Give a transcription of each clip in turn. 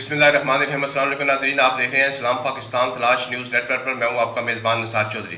बिस्मिल्लाहिर्रहमानिर्रहीम। अस्सलाम वालेकुम नाज़रीन, आप देख रहे हैं इस्लाम पाकिस्तान तलाश न्यूज़ नेटवर्क पर। मैं हूं आपका मेज़बान निसार चौधरी।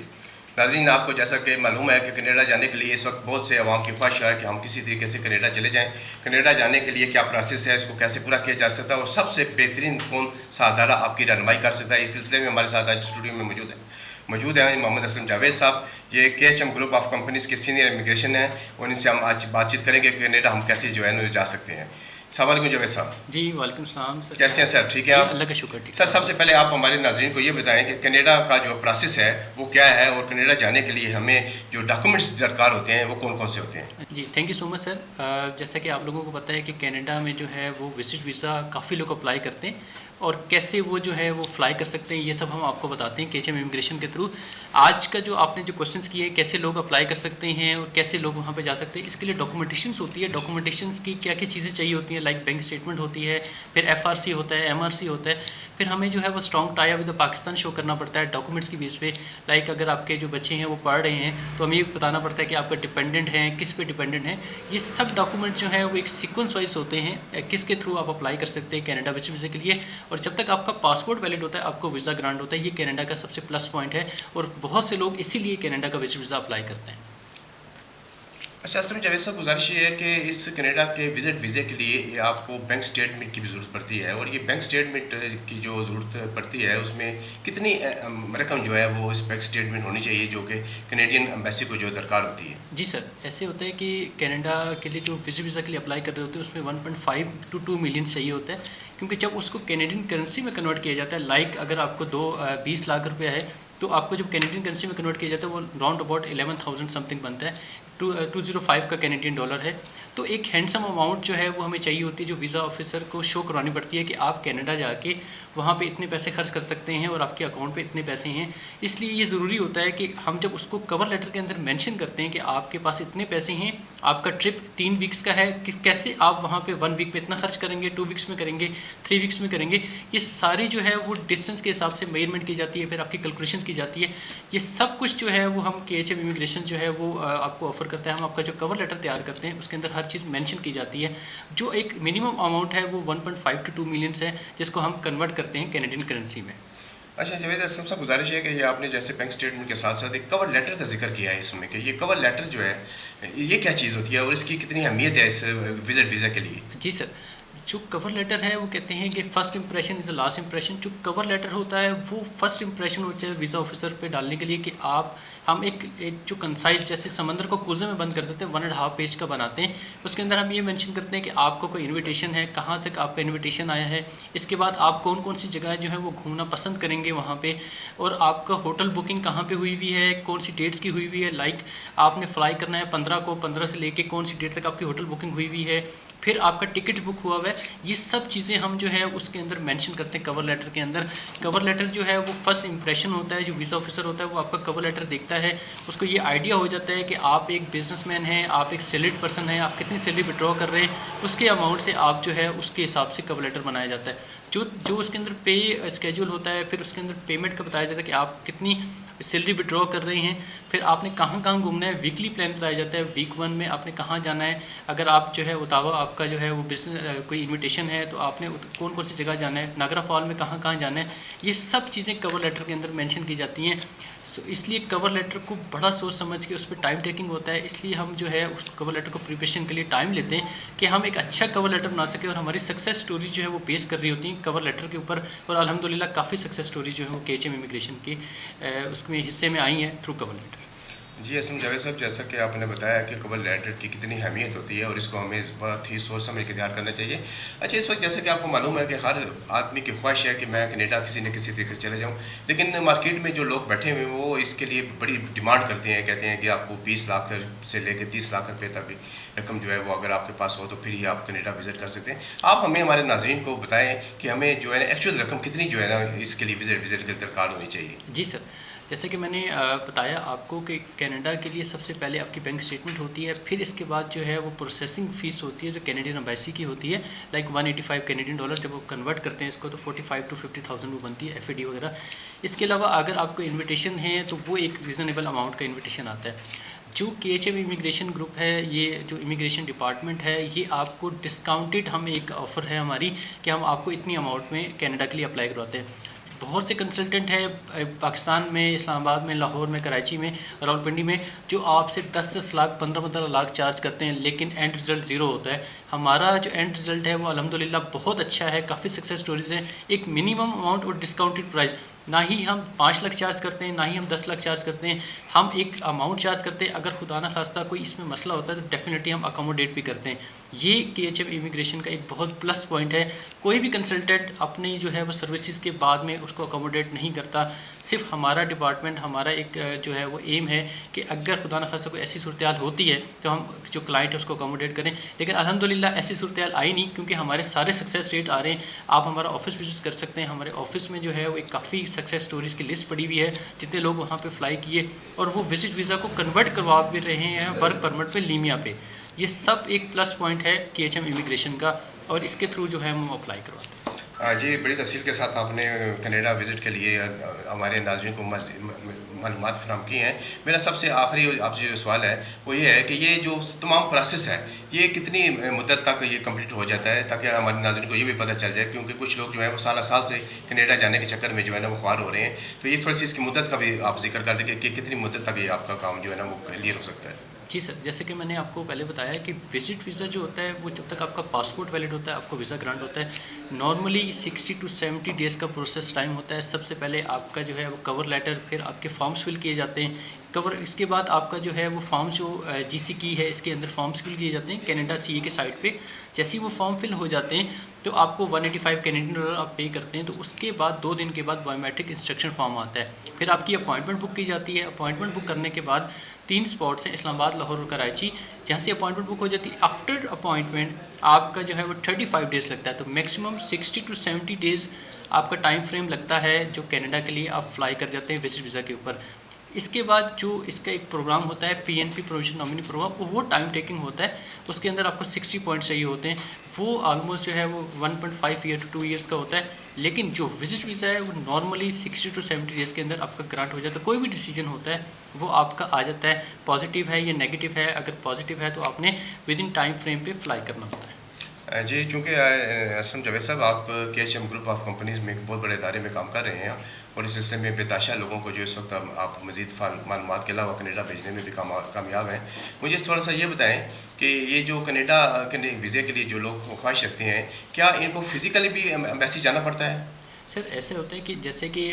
नाज़रीन, आपको जैसा कि मालूम है कि कनाडा जाने के लिए इस वक्त बहुत से अवाम की ख्वाहिश है कि हम किसी तरीके से कनाडा चले जाएँ। कनाडा जाने के लिए क्या प्रोसेस है, इसको कैसे पूरा किया जा सकता है और सबसे बेहतरीन कौन सा अदारा आपकी रहनुमाई कर सकता है, इस सिलसिले में हमारे साथ आज स्टूडियो में मौजूद हैं मोहम्मद असलम जावेद साहब। ये KHM ग्रुप ऑफ कंपनीज़ के सीनियर इमिग्रेशन हैं और इनसे हम आज बातचीत करेंगे कि कनाडा हम कैसे जो है जा सकते हैं। अस्सलाम वालेकुम जावेद साहब। जी वालेकुम सलाम सर। कैसे हैं सर? ठीक है आप? अल्लाह का शुक्र। ठीक सर, सबसे पहले आप हमारे नाज़रीन को ये बताएं कि कनाडा का जो प्रोसेस है वो क्या है और कनाडा जाने के लिए हमें जो डॉक्यूमेंट्स दरकार होते हैं वो कौन कौन से होते हैं? जी thank you so much sir. जैसा कि आप लोगों को पता है कि कनाडा में जो है वो विजिट वीज़ा काफ़ी लोग अप्लाई करते हैं और कैसे वो जो है वो फ्लाई कर सकते हैं, ये सब हम आपको बताते हैं KHM इमिग्रेशन के थ्रू। आज का जो आपने जो क्वेश्चंस किए कैसे लोग अप्लाई कर सकते हैं और कैसे लोग वहाँ पे जा सकते हैं, इसके लिए डॉक्यूमेंटेशंस होती है। डॉक्यूमेंटेशंस की क्या क्या चीज़ें चाहिए होती हैं, लाइक बैंक स्टेटमेंट होती है, फिर FRC होता है, MRC होता है, फिर हमें जो है वो strong tie with Pakistan show करना पड़ता है डॉक्यूमेंट्स की बेस पे। लाइक अगर आपके जो बच्चे हैं वो पढ़ रहे हैं तो हमें ये बताना पड़ता है कि आपका डिपेंडेंट हैं, किस पे डिपेंडेंट हैं। ये सब डॉक्यूमेंट जो है वो एक सीक्वेंस वाइज होते हैं, किसके थ्रू आप अप्लाई कर सकते हैं कनाडा विजिट वीज़ा के लिए। और जब तक आपका पासपोर्ट वैलिड होता है आपको वीज़ा ग्रांट होता है। ये कनाडा का सबसे प्लस पॉइंट है और बहुत से लोग इसीलिए कनाडा का विजिट वीज़ा अप्लाई करते हैं। अच्छा असलम जावेद साहब, गुजारिश ये है कि इस कनाडा के विजिट वीज़े के लिए आपको बैंक स्टेटमेंट की भी ज़रूरत पड़ती है और ये बैंक स्टेटमेंट की जो ज़रूरत पड़ती है उसमें कितनी रकम जो है वो इस बैंक स्टेटमेंट होनी चाहिए जो कि कनेडियन एम्बेसी को जो दरकार होती है? जी सर, ऐसे होता है कि कनाडा के लिए जो विजिट वीज़ा के लिए अप्लाई कर रहे होते हैं उसमें 1.5 to 2 मिलियन चाहिए होता है, क्योंकि जब उसको कैनेडियन करेंसी में कन्वर्ट किया जाता है, लाइक अगर आपको 20 लाख रुपया है तो आपको जब कैनेडियन करेंसी में कन्वर्ट किया जाता है वो राउंड अबाउट 11,000 समथिंग बनता है। 205 का कैनेडियन डॉलर है। तो एक हैंडसम अमाउंट जो है वो हमें चाहिए होती है, जो वीज़ा ऑफिसर को शो करवानी पड़ती है कि आप कनाडा जाके वहाँ पे इतने पैसे खर्च कर सकते हैं और आपके अकाउंट पे इतने पैसे हैं। इसलिए ये ज़रूरी होता है कि हम जब उसको कवर लेटर के अंदर मेंशन करते हैं कि आपके पास इतने पैसे हैं, आपका ट्रिप 3 वीक्स का है, कि कैसे आप वहाँ पे 1 वीक में इतना खर्च करेंगे, 2 वीक्स में करेंगे, 3 वीक्स में करेंगे, ये सारी जो है वो डिस्टेंस के हिसाब से मेजरमेंट की जाती है, फिर आपकी कैलकुलेशन की जाती है। ये सब कुछ जो है वो हम KHM इमिग्रेशन जो है वो आपको ऑफर करता है। हम आपका जो कवर लेटर तैयार करते हैं उसके अंदर हर चीज़ मेंशन की जाती है। जो एक मिनिमम अमाउंट है वो 1.5 to 2 मिलियंस है, जिसको हम कन्वर्ट करते हैं कैनेडियन करेंसी में। अच्छा जावेद, असलम साहब गुजारिश है कि ये आपने जैसे बैंक स्टेटमेंट के साथ साथ एक कवर लेटर का जिक्र किया है इसमें, कि ये कवर लेटर जो है ये क्या चीज़ होती है और इसकी कितनी अहमियत है इस विजिट वीज़ा के लिए? जी सर, जो कवर लेटर है वो कहते हैं कि first impression is the last impression. जो कवर लेटर होता है वो फर्स्ट इंप्रेशन होता है वीज़ा ऑफिसर पे डालने के लिए कि हम एक जो कंसाइज, जैसे समंदर को कुएं में बंद कर देते हैं, 1.5 पेज का बनाते हैं। उसके अंदर हम ये मेंशन करते हैं कि आपको कोई इनविटेशन है, कहाँ तक आपका इनविटेशन आया है, इसके बाद आप कौन कौन सी जगह जो है वो घूमना पसंद करेंगे वहाँ पे, और आपका होटल बुकिंग कहाँ पे हुई हुई है, कौन सी डेट्स की हुई हुई है। लाइक आपने फ्लाई करना है 15 को, 15 से लेके कौन सी डेट तक आपकी होटल बुकिंग हुई हुई है, फिर आपका टिकट बुक हुआ हुआ है। ये सब चीज़ें हम जो है उसके अंदर मेंशन करते हैं कवर लेटर के अंदर। कवर लेटर जो है वो फर्स्ट इंप्रेशन होता है। जो वीज़ा ऑफिसर होता है वो आपका कवर लेटर देखता है, उसको ये आइडिया हो जाता है कि आप एक बिजनेसमैन हैं, आप एक सैलरीड पर्सन हैं, आप कितनी सैलरी विड्रॉ कर रहे हैं, उसके अमाउंट से आप जो है उसके हिसाब से कवर लेटर बनाया जाता है। जो उसके अंदर पे स्केड्यूल होता है, फिर उसके अंदर पेमेंट का बताया जाता है कि आप कितनी सैलरी विड्रॉ कर रहे हैं, फिर आपने कहाँ कहाँ घूमना है, वीकली प्लान बताया जाता है। वीक 1 में आपने कहाँ जाना है, अगर आप जो है उतावा आपका जो है वो बिजनेस कोई इनविटेशन है तो आपने कौन कौन सी जगह जाना है, नागरा फॉल में कहाँ कहाँ जाना है, ये सब चीज़ें कवर लेटर के अंदर मेंशन की जाती हैं। इसलिए कवर लेटर को बड़ा सोच समझ के उस पर टाइम टेकिंग होता है। इसलिए हम जो है उस कवर लेटर को प्रिपरेशन के लिए टाइम लेते हैं कि हम एक अच्छा कवर लेटर बना सकें, और हमारी सक्सेस स्टोरी जो है वो बेस कर रही होती है कवर लेटर के ऊपर। और अल्हम्दुलिल्लाह काफ़ी सक्सेस स्टोरी जो है वो KHM इमिग्रेशन की उसमें हिस्से में आई हैं थ्रू कवर लेटर। जी असलम जावेद साहब, जैसा कि आपने बताया कि कवर लेटर की कितनी अहमियत होती है और इसको हमें बहुत ही सोच समझ के तैयार करना चाहिए। अच्छा, इस वक्त जैसे कि आपको मालूम है कि हर आदमी की ख्वाहिश है कि मैं कनाडा किसी न किसी तरीके से चले जाऊँ, लेकिन मार्केट में जो लोग बैठे हुए हैं वो इसके लिए बड़ी डिमांड करते हैं। कहते हैं कि आपको 20 लाख से लेकर 30 लाख रुपये तक रकम जो है वो अगर आपके पास हो तो फिर ही आप कनाडा विजिट कर सकते हैं। आप हमें हमारे नाजरीन को बताएं कि हमें जो है ना एक्चुअल रकम कितनी जो है ना इसके लिए विजिट की दरकार होनी चाहिए। जी सर, जैसे कि मैंने बताया आपको कि कनाडा के लिए सबसे पहले आपकी बैंक स्टेटमेंट होती है, फिर इसके बाद जो है वो प्रोसेसिंग फ़ीस होती है जो कैनेडियन एम्बेसी की होती है, लाइक 185 कैनेडियन डॉलर। जब वो कन्वर्ट करते हैं इसको तो 45 to 50,000 वो बनती है, FAD वगैरह। इसके अलावा अगर आपको इन्विटेशन है तो वो एक रीज़नेबल अमाउंट का इन्विटेशन आता है। जो KHM इमिग्रेशन ग्रुप है, ये जो इमिग्रेशन डिपार्टमेंट है, ये आपको डिस्काउंटेड हम एक ऑफ़र है हमारी कि हम आपको इतनी अमाउंट में कनाडा के लिए अप्लाई करवाते हैं। बहुत से कंसल्टेंट हैं पाकिस्तान में, इस्लामाबाद में, लाहौर में, कराची में, रावलपिंडी में, जो आपसे 10-10 लाख 15-15 लाख चार्ज करते हैं, लेकिन एंड रिज़ल्ट ज़ीरो होता है। हमारा जो एंड रिज़ल्ट है वो अल्हम्दुलिल्लाह बहुत अच्छा है, काफ़ी सक्सेस स्टोरीज़ हैं। एक मिनिमम अमाउंट और डिस्काउंटेड प्राइस, ना ही हम 5 लाख चार्ज करते हैं, ना ही हम 10 लाख चार्ज करते हैं। हम एक अमाउंट चार्ज करते हैं, अगर खुदा ना खास्ता कोई इसमें मसला होता है तो डेफिनेटली हम अकोमोडेट भी करते हैं। ये KHM इमिग्रेशन का एक बहुत प्लस पॉइंट है। कोई भी कंसल्टेंट अपनी जो है वो सर्विसेज के बाद में उसको अकोमोडेट नहीं करता। सिर्फ हमारा डिपार्टमेंट, हमारा एक जो है वो एम है कि अगर खुदा न खास्ता कोई ऐसी सूरत होती है तो हम जो क्लाइंट है उसको अकोमोडेट करें। लेकिन अल्हम्दुलिल्लाह ऐसी सूरत आई नहीं, क्योंकि हमारे सारे सक्सेस रेट आ रहे हैं। आप हमारा ऑफिस विजिट कर सकते हैं। हमारे ऑफिस में जो है वो एक काफ़ी सक्सेस स्टोरीज़ की लिस्ट पड़ी हुई है, जितने लोग वहाँ पे फ्लाई किए और वो विजिट वीज़ा को कन्वर्ट करवा भी रहे हैं वर्क परमिट पे, लीमिया पे। ये सब एक प्लस पॉइंट है KHM इमिग्रेशन का, और इसके थ्रू जो है हम अप्लाई करवाते हैं। जी, बड़ी तफसील के साथ आपने कनाडा विज़िट के लिए हमारे नाज़रीन को मालूमात फराहम की हैं। मेरा सबसे आखिरी आपसे जो सवाल है वो ये है कि ये जो तमाम प्रोसेस है ये कितनी मुद्दत तक ये कंप्लीट हो जाता है, ताकि हमारे नाज़रीन को ये भी पता चल जाए, क्योंकि कुछ लोग जो है वो साल से कनाडा जाने के चक्कर में जो है ना वो ख्वार हो रहे हैं। तो ये थोड़ी सी इसकी मुद्दत का भी आप जिक्र कर दें कि कितनी मुद्दत तक ये आपका काम जो है ना वो क्लियर हो सकता है। जी सर, जैसे कि मैंने आपको पहले बताया कि विजिट वीज़ा जो होता है वो जब तक आपका पासपोर्ट वैलिड होता है आपको वीज़ा ग्रांट होता है। नॉर्मली 60 to 70 डेज़ का प्रोसेस टाइम होता है। सबसे पहले आपका जो है वो कवर लेटर, फिर आपके फॉर्म्स फिल किए जाते हैं। इसके बाद आपका जो है वो फॉर्म जो GC की है इसके अंदर फॉर्म्स फिल किए जाते हैं कनाडा CA के साइट पे। जैसे ही वो फॉर्म फिल हो जाते हैं तो आपको 185 कैनेडियन डॉलर आप पे करते हैं। तो उसके बाद 2 दिन के बाद बायोमेट्रिक इंस्ट्रक्शन फॉर्म आता है। फिर आपकी अपॉइंटमेंट बुक की जाती है। अपॉइंटमेंट बुक करने के बाद 3 स्पॉट्स हैं, इस्लामाबाद, लाहौर और कराची, जहाँ से अपॉइंटमेंट बुक हो जाती है। आफ्टर अपॉइंटमेंट आपका जो है वो 35 डेज़ लगता है। तो मैक्सिमम 60 to 70 डेज़ आपका टाइम फ्रेम लगता है जो कनाडा के लिए आप फ्लाई कर जाते हैं विजिट वीज़ा के ऊपर। इसके बाद जो इसका एक प्रोग्राम होता है PNP प्रोविजन नॉमिनी प्रोग्राम, वो टाइम टेकिंग होता है। उसके अंदर आपको 60 पॉइंट्स चाहिए होते हैं। वो ऑलमोस्ट जो है वो 1.5 ईयर to 2 ईयर्स का होता है। लेकिन जो विजिट वीज़ा है वो नॉर्मली 60 to 70 डेज़ के अंदर आपका ग्रांट हो जाता है। कोई भी डिसीजन होता है वो आपका आ जाता है, पॉजिटिव है या नेगेटिव है। अगर पॉजिटिव है तो आपने विद इन टाइम फ्रेम पे फ्लाई करना होता है। जी, चूँकि असलम जावेद साहब आप KHM ग्रुप ऑफ कंपनीज़ में एक बहुत बड़े इदारे में काम कर रहे हैं और इस सिलसिले में बेताशा लोगों को जो इस वक्त आप मज़ीद मालूमात के अलावा कनाडा भेजने में भी कामयाब हैं। मुझे थोड़ा सा ये बताएं कि ये जो कनाडा के वीज़े के लिए जो लोग ख्वाहिश रखते हैं, क्या इनको फ़िज़िकली भी एम्बेसी जाना पड़ता है? सर ऐसे होता है कि जैसे कि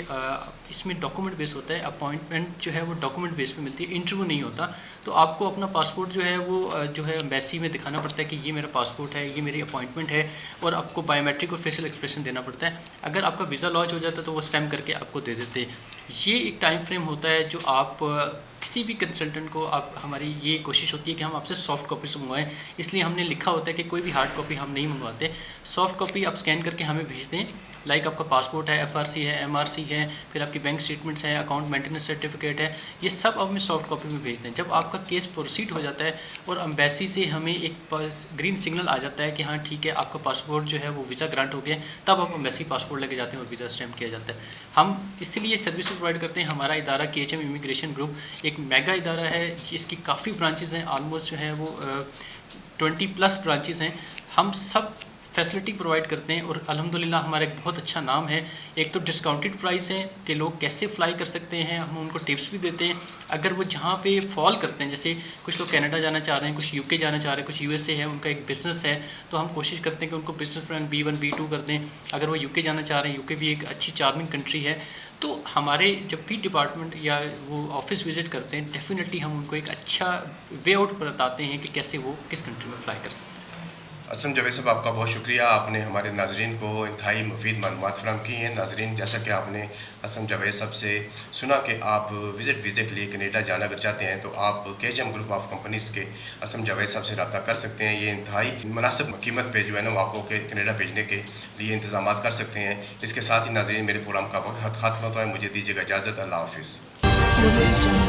इसमें डॉक्यूमेंट बेस होता है। अपॉइंटमेंट जो है वो डॉक्यूमेंट बेस पे मिलती है, इंटरव्यू नहीं होता। तो आपको अपना पासपोर्ट जो है वो जो है एम्बेसी में दिखाना पड़ता है कि ये मेरा पासपोर्ट है, ये मेरी अपॉइंटमेंट है, और आपको बायोमेट्रिक और फेशियल एक्सप्रेशन देना पड़ता है। अगर आपका वीज़ा लॉन्च हो जाता है तो वो स्टैम्प करके आपको दे देते हैं। ये एक टाइम फ्रेम होता है जो आप किसी भी कंसल्टेंट को आप, हमारी ये कोशिश होती है कि हम आपसे सॉफ्ट कॉपी से मंगवाएं। इसलिए हमने लिखा होता है कि कोई भी हार्ड कॉपी हम नहीं मंगवाते। सॉफ्ट कॉपी आप स्कैन करके हमें भेज दें। लाइक आपका पासपोर्ट है, FRC है, MRC है, फिर आपकी बैंक स्टेटमेंट्स हैं, अकाउंट मेंटेनेंस सर्टिफिकेट है, ये सब आप हमें सॉफ्ट कॉपी में भेज दें। जब आपका केस प्रोसीड हो जाता है और एम्बेसी से हमें एक ग्रीन सिग्नल आ जाता है कि हाँ ठीक है आपका पासपोर्ट जो है वो वीज़ा ग्रांट हो गया, तब आप एम्बेसी पासपोर्ट लेके जाते हैं और वीज़ा स्टैम्प किया जाता है। हम इसलिए सर्विसेज प्रोवाइड करते हैं। हमारा इदारा KHM इमिग्रेशन ग्रुप एक मेगा इदारा है। इसकी काफ़ी ब्रांचेज़ हैं, ऑलमोस्ट जो है वो 20+ ब्रांचेज़ हैं। हम सब फैसिलिटी प्रोवाइड करते हैं और अल्हम्दुलिल्लाह हमारा एक बहुत अच्छा नाम है। एक तो डिस्काउंटेड प्राइस है कि लोग कैसे फ़्लाई कर सकते हैं, हम उनको टिप्स भी देते हैं। अगर वो जहाँ पे फॉल करते हैं, जैसे कुछ लोग कनाडा जाना चाह रहे हैं, कुछ UK जाना चाह रहे हैं, कुछ USA है, उनका एक बिज़नेस है, तो हम कोशिश करते हैं कि उनको बिज़नेस प्लान B1 B2 कर दें। अगर वो UK जाना चाह रहे हैं, UK भी एक अच्छी चार्मिंग कंट्री है, तो हमारे जब भी डिपार्टमेंट या वो ऑफिस विज़िट करते हैं डेफिनेटली हम उनको एक अच्छा वे आउट बताते हैं कि कैसे वो किस कंट्री में फ़्लाई कर सकते हैं। असलम जावेद साहब, आपका बहुत शुक्रिया। आपने हमारे नाज़रीन को इंतहाई मुफीद मालूमात फराहम की हैं। नाज़रीन, जैसा कि आपने असलम जावेद साहब से सुना कि आप विज़िट वीज़े के लिए कनाडा जाना अगर चाहते हैं तो आप KHM ग्रुप ऑफ कंपनीज़ के असलम जावेद साहब से रब्ता कर सकते हैं। ये इंतहाई मुनासिब कीमत पे जो है ना वो आपको कनाडा भेजने के लिए इंतज़ाम कर सकते हैं। इसके साथ ही नाज़रीन, मेरे प्रोग्राम का वक्त ख़त्म होता है। मुझे दीजिएगा इजाज़त। अल्लाह हाफ़िज़।